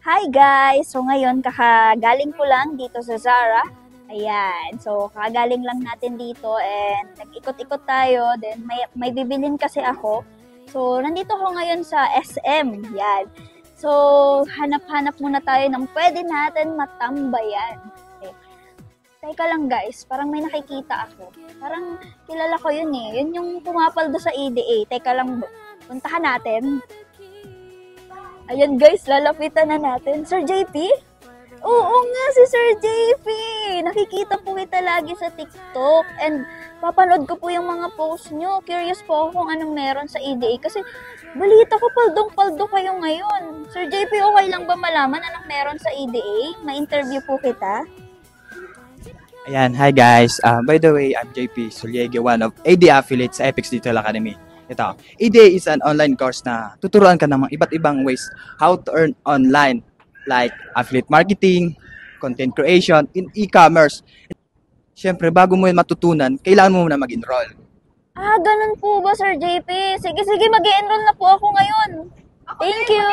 Hi guys! So ngayon, kakagaling ko lang dito sa Zara. Ayan. So kakagaling lang natin dito and nag-ikot-ikot tayo. Then may bibilin kasi ako. So nandito ko ngayon sa SM. Yan. So hanap-hanap muna tayo ng pwede natin matambayan. Okay. Teka lang guys, parang may nakikita ako. Parang kilala ko yun eh. Yun yung pumapaldo sa EDA. Teka lang, puntahan natin. Ayan guys, lalapitan na natin. Sir JP? Oo nga, si Sir JP! Nakikita po kita lagi sa TikTok. And papanood ko po yung mga post nyo. Curious po ako kung anong meron sa EDA. Kasi balita ko, paldong-paldo kayo ngayon. Sir JP, okay lang ba malaman anong meron sa EDA? Ma-interview po kita. Ayan, hi guys. By the way, I'm JP Soliege, one of AD affiliates sa Apex Digital Academy. Ito, EDA is an online course na tuturuan ka ng mga iba't ibang ways how to earn online like affiliate marketing, content creation, in e-commerce. Siyempre, bago mo yun matutunan, kailangan mo muna mag-enroll. Ah, ganun po ba, Sir JP? Sige, mag-enroll na po ako ngayon. Thank you!